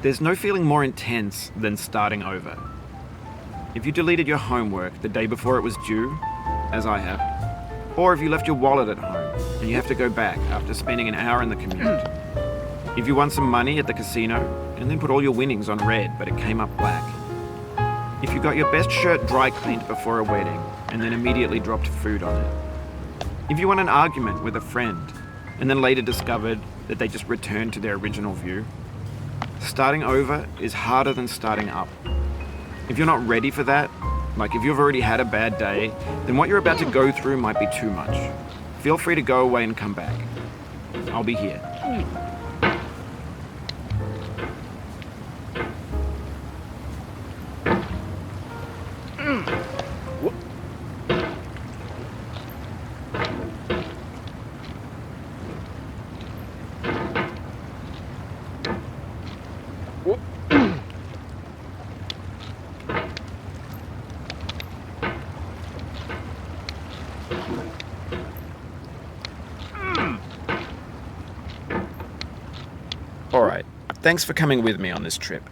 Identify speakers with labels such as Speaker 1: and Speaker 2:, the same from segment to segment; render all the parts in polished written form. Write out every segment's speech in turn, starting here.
Speaker 1: There's no feeling more intense than starting over. If you deleted your homework the day before it was due, as I have, or if you left your wallet at home and you have to go back after spending an hour in the commute. If you won some money at the casino and then put all your winnings on red but it came up black. If you got your best shirt dry cleaned before a wedding and then immediately dropped food on it. If you won an argument with a friend and then later discovered that they just returned to their original view. Starting over is harder than starting up. If you're not ready for that, like if you've already had a bad day, then what you're about to go through might be too much. Feel free to go away and come back. I'll be here. Alright, thanks for coming with me on this trip.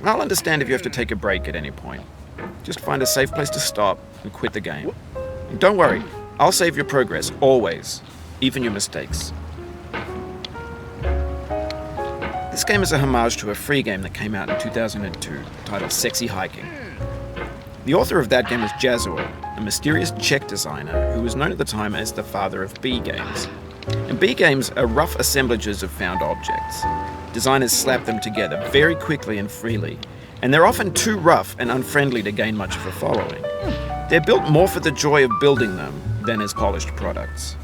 Speaker 1: I'll understand if you have to take a break at any point. Just find a safe place to stop and quit the game. And don't worry, I'll save your progress, always, even your mistakes. This game is a homage to a free game that came out in 2002, titled Sexy Hiking. The author of that game was Jazzuo, a mysterious Czech designer who was known at the time as the father of B games. And B games are rough assemblages of found objects. Designers slap them together very quickly and freely, and they're often too rough and unfriendly to gain much of a following. They're built more for the joy of building them than as polished products.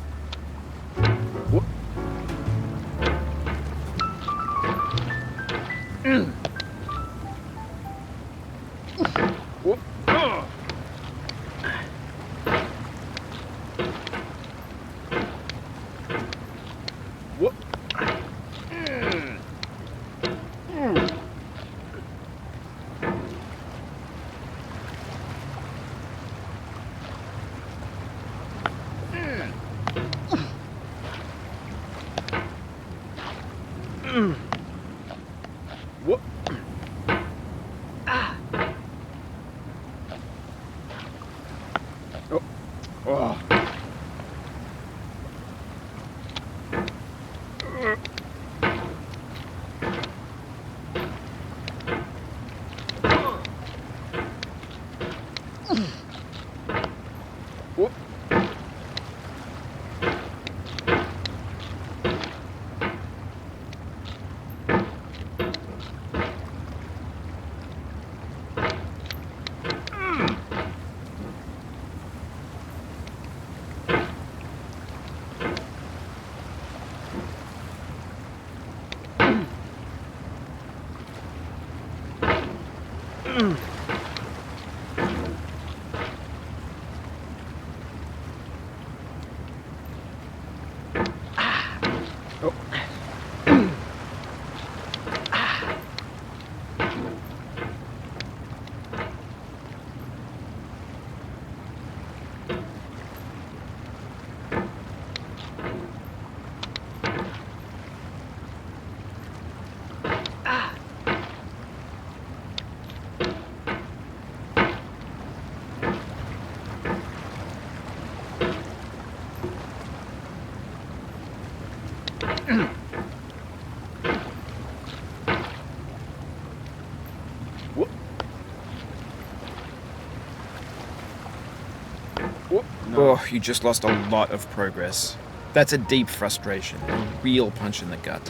Speaker 1: Oh, you just lost a lot of progress. That's a deep frustration, a real punch in the gut.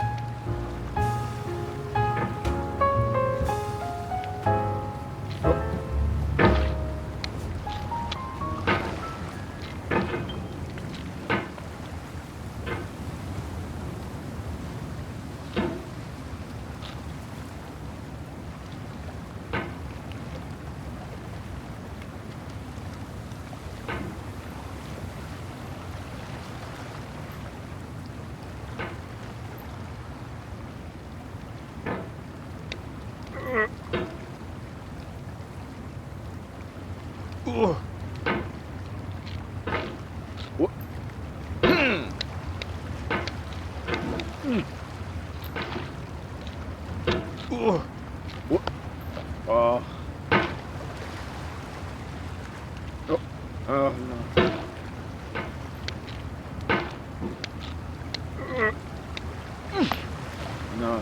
Speaker 1: No.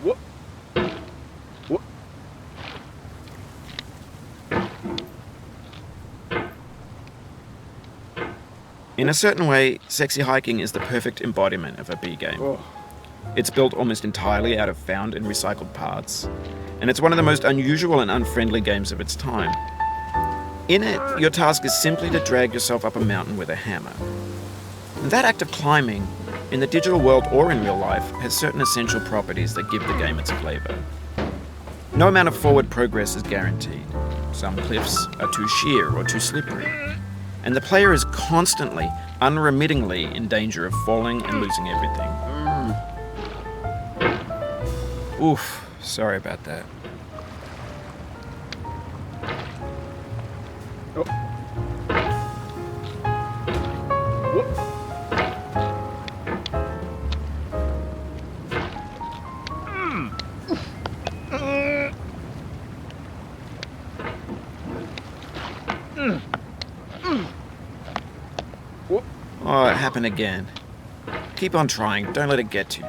Speaker 1: What? What? In a certain way, Sexy Hiking is the perfect embodiment of a B game.
Speaker 2: Oh.
Speaker 1: It's built almost entirely out of found and recycled parts, and it's one of the most unusual and unfriendly games of its time. In it, your task is simply to drag yourself up a mountain with a hammer. And that act of climbing, in the digital world or in real life, has certain essential properties that give the game its flavour. No amount of forward progress is guaranteed. Some cliffs are too sheer or too slippery, and the player is constantly, unremittingly in danger of falling and losing everything. Oof, sorry about that.
Speaker 2: Oh.
Speaker 1: Oh, it happened again. Keep on trying, don't let it get to you.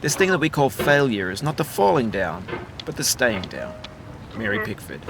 Speaker 1: This thing that we call failure is not the falling down, but the staying down. Mary Pickford.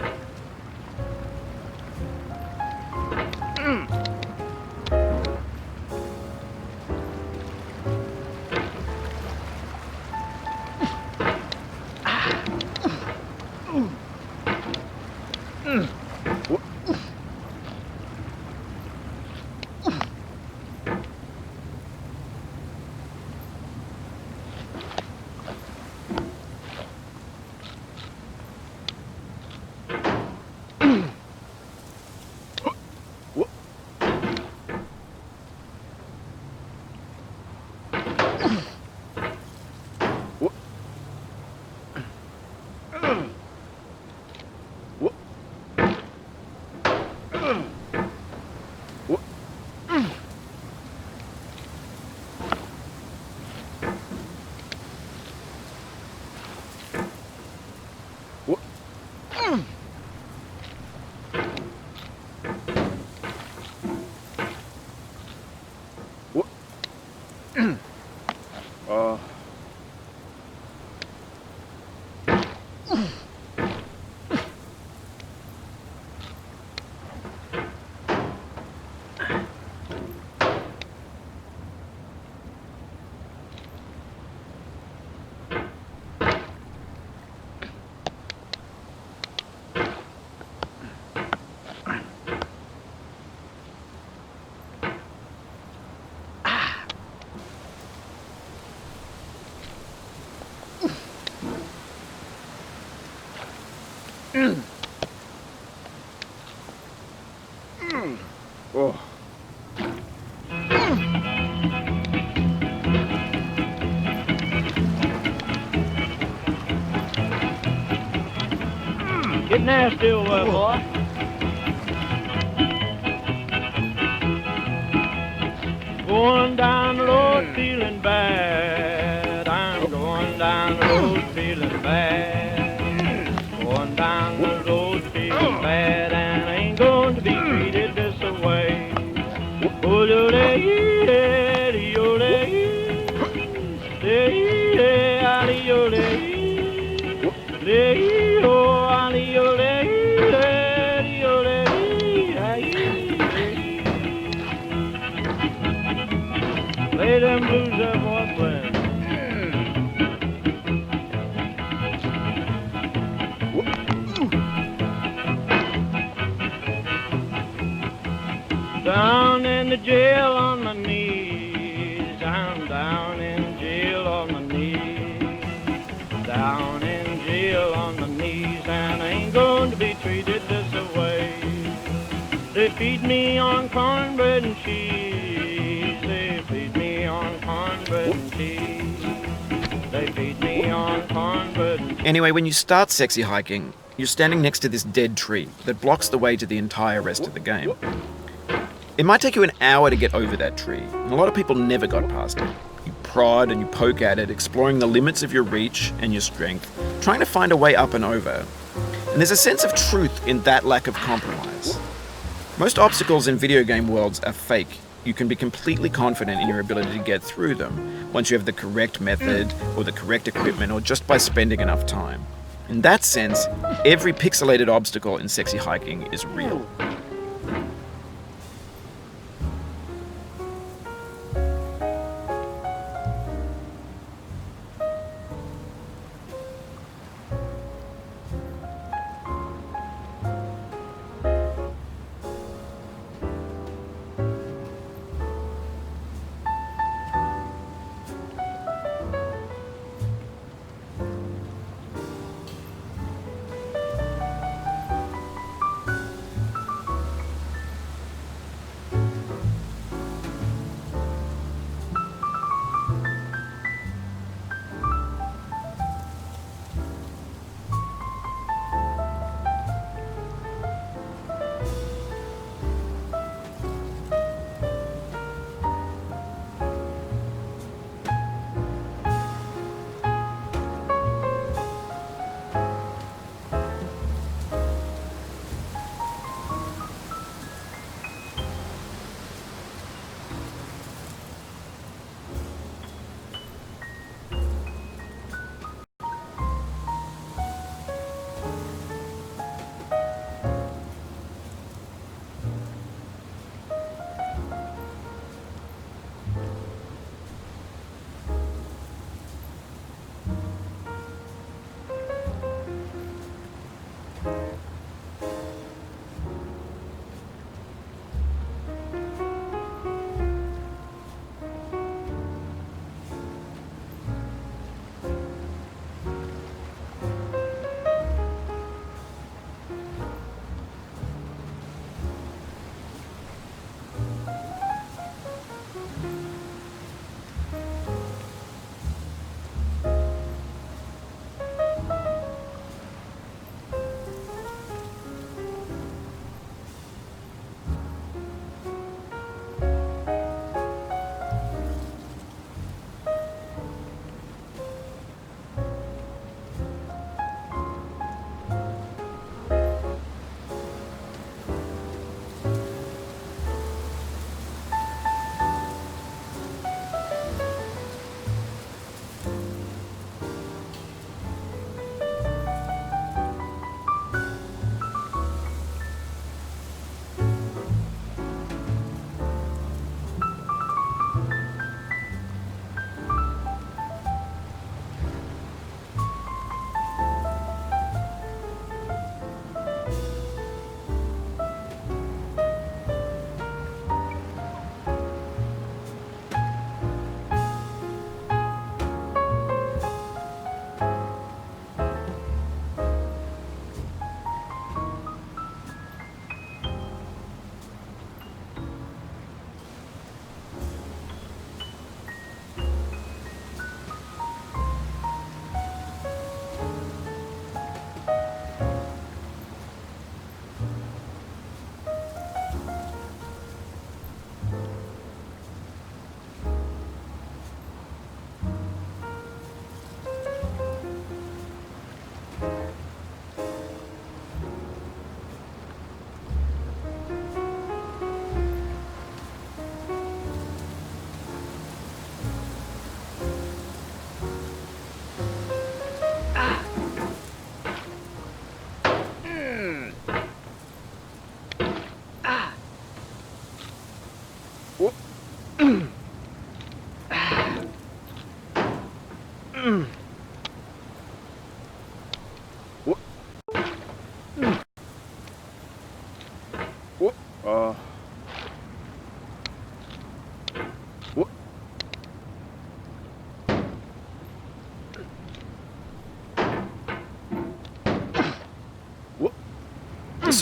Speaker 2: Oh.
Speaker 3: Get nasty over there, boy. Going down the road feeling bad. I'm going down the road feeling bad. Going down the road feeling bad, and I ain't going to be treated this way. Oh, play them blues there, boy, play 'em. down in jail on the knees, and I ain't going to be treated this way. They feed me on cornbread and cheese. They feed me on cornbread and cheese. They feed me on cornbread and cheese.
Speaker 1: Anyway, when you start sexy hiking, you're standing next to this dead tree that blocks the way to the entire rest of the game. It might take you an hour to get over that tree, and a lot of people never got past it. You prod and you poke at it, exploring the limits of your reach and your strength, trying to find a way up and over. And there's a sense of truth in that lack of compromise. Most obstacles in video game worlds are fake. You can be completely confident in your ability to get through them once you have the correct method or the correct equipment or just by spending enough time. In that sense, every pixelated obstacle in sexy hiking is real.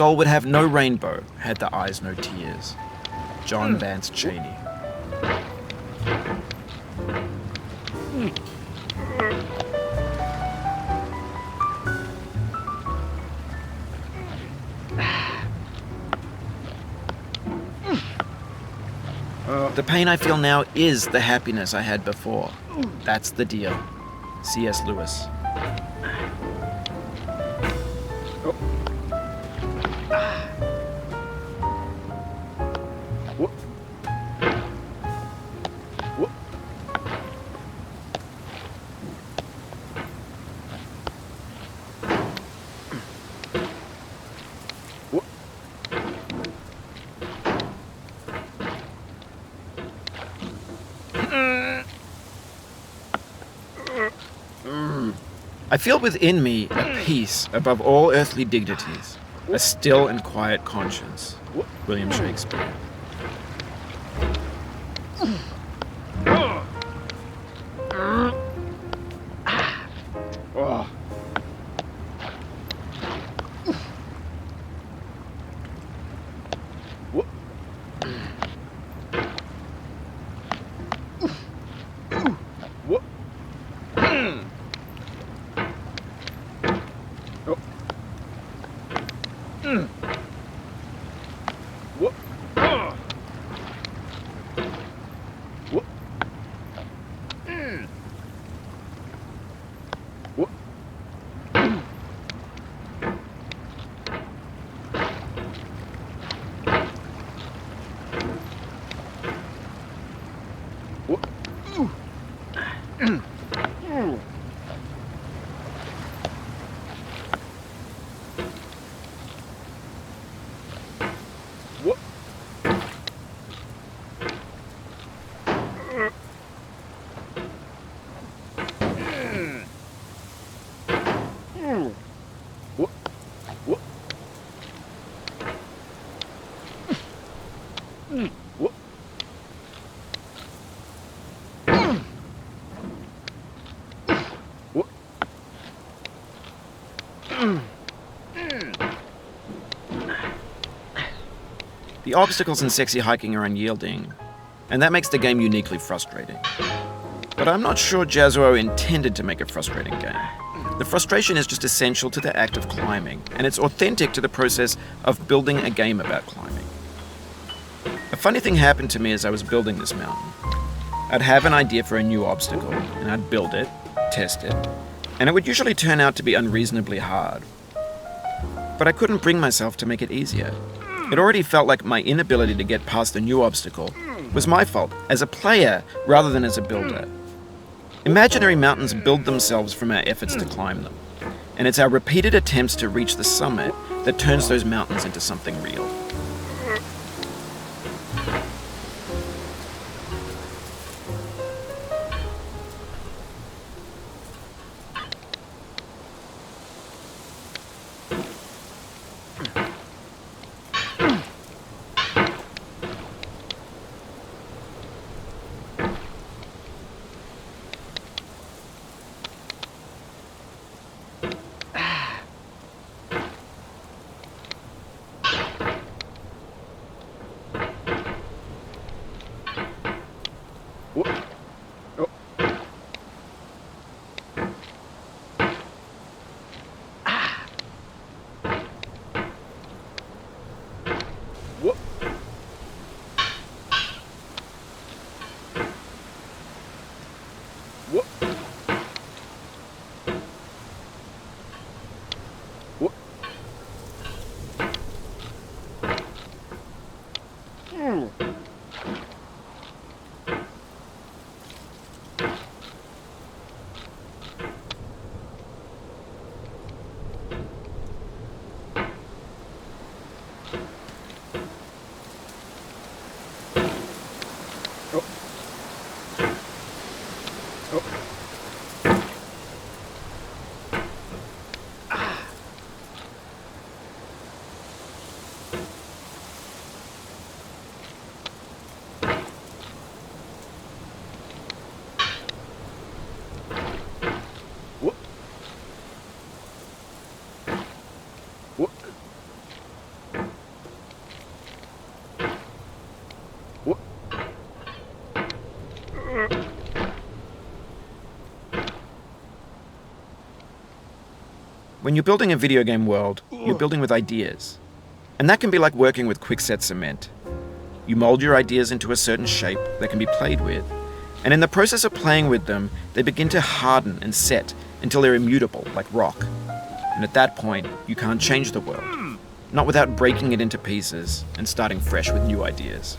Speaker 1: soul would have no rainbow, had the eyes no tears. John Vance Cheney. The pain I feel now is the happiness I had before. That's the deal. C.S. Lewis. I feel within me a peace above all earthly dignities, a still and quiet conscience. William Shakespeare. The obstacles in sexy hiking are unyielding, and that makes the game uniquely frustrating. But I'm not sure Jazzuo intended to make a frustrating game. The frustration is just essential to the act of climbing, and it's authentic to the process of building a game about climbing. A funny thing happened to me as I was building this mountain. I'd have an idea for a new obstacle, and I'd build it, test it, and it would usually turn out to be unreasonably hard. But I couldn't bring myself to make it easier. It already felt like my inability to get past the new obstacle was my fault as a player rather than as a builder. Imaginary mountains build themselves from our efforts to climb them, and it's our repeated attempts to reach the summit that turns those mountains into something real. When you're building a video game world, you're building with ideas. And that can be like working with quickset cement. You mold your ideas into a certain shape that can be played with, and in the process of playing with them, they begin to harden and set until they're immutable, like rock. And at that point, you can't change the world. Not without breaking it into pieces and starting fresh with new ideas.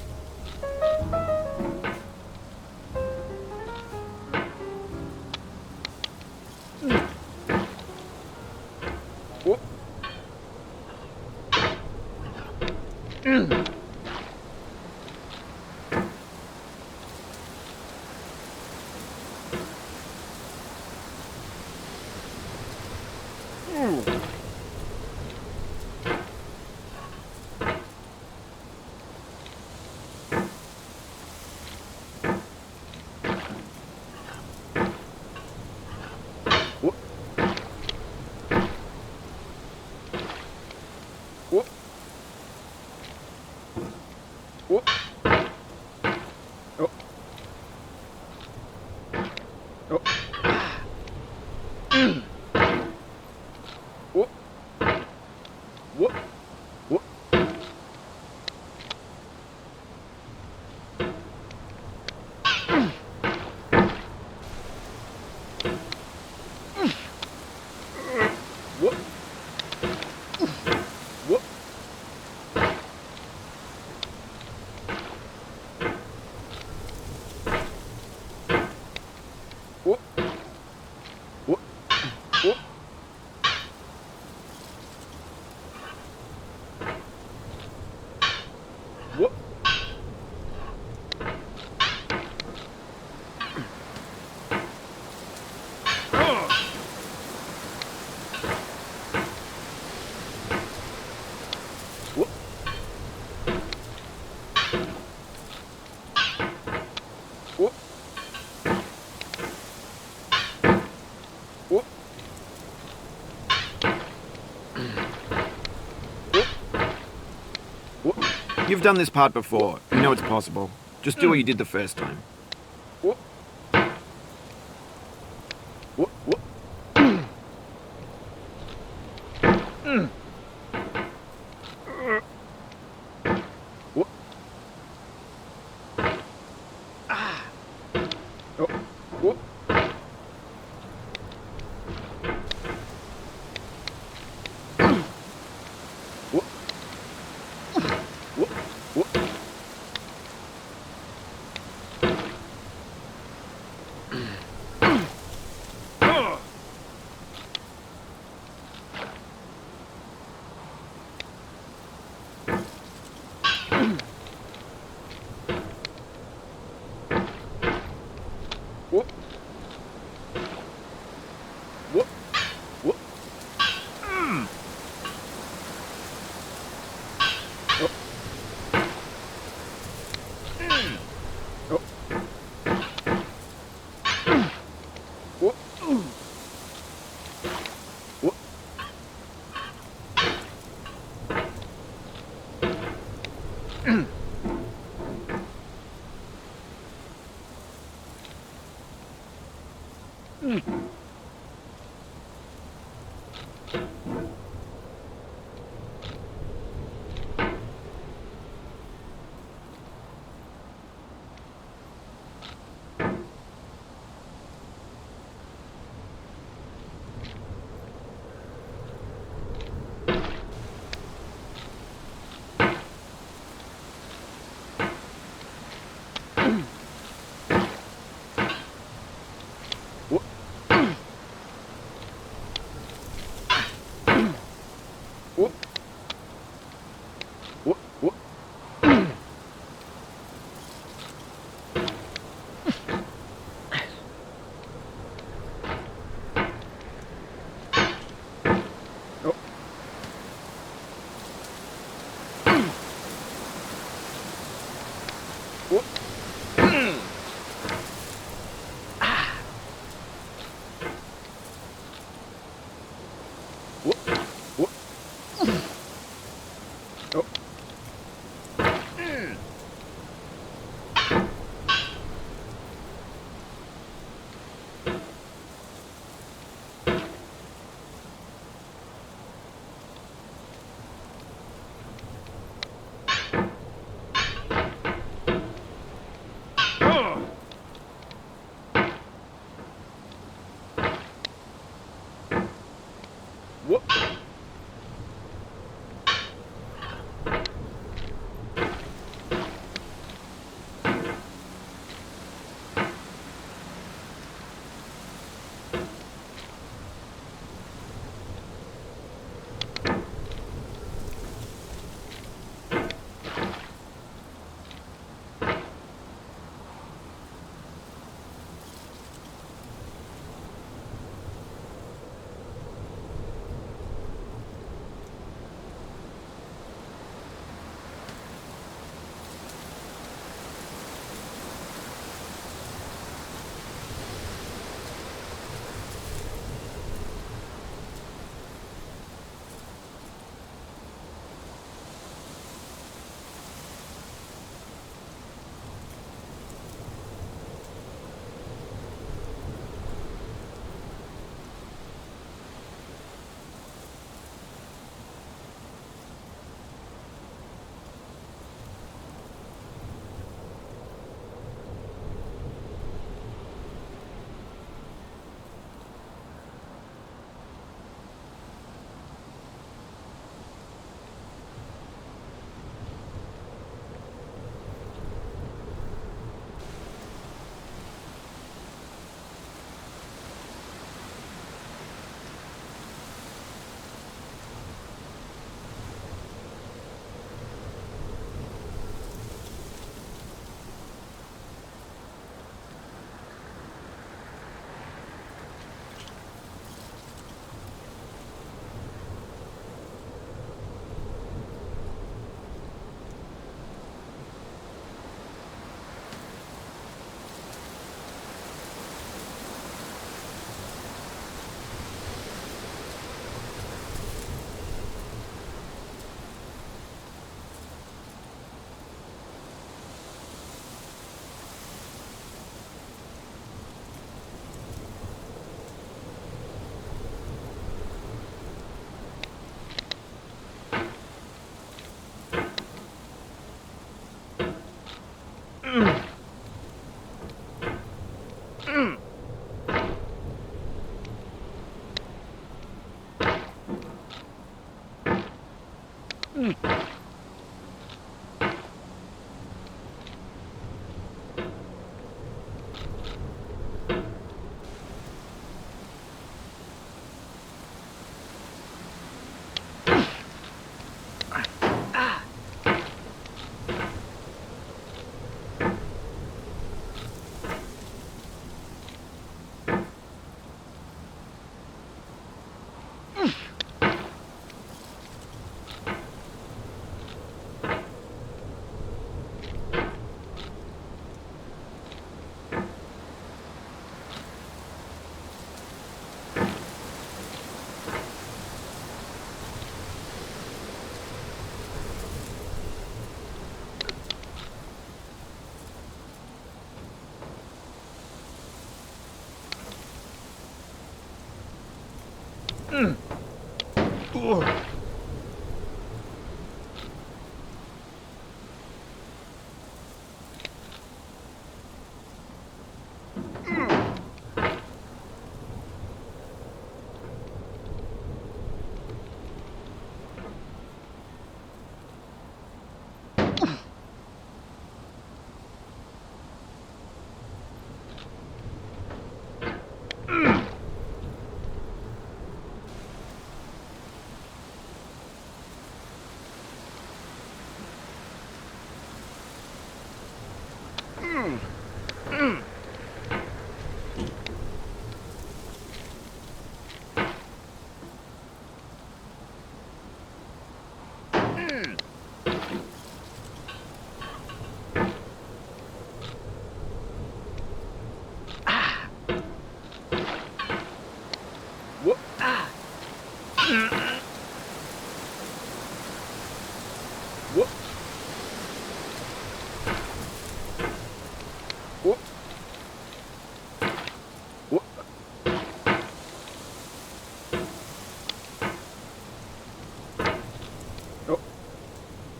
Speaker 1: You've done this part before. You know it's possible. Just do what you did the first time. Whoop.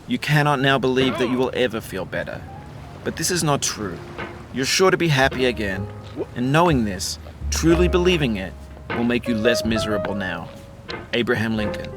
Speaker 2: You cannot now believe that you will ever feel better. But this is not true. You're sure to be happy again. And knowing this, truly believing it, will make you less miserable now. Abraham Lincoln.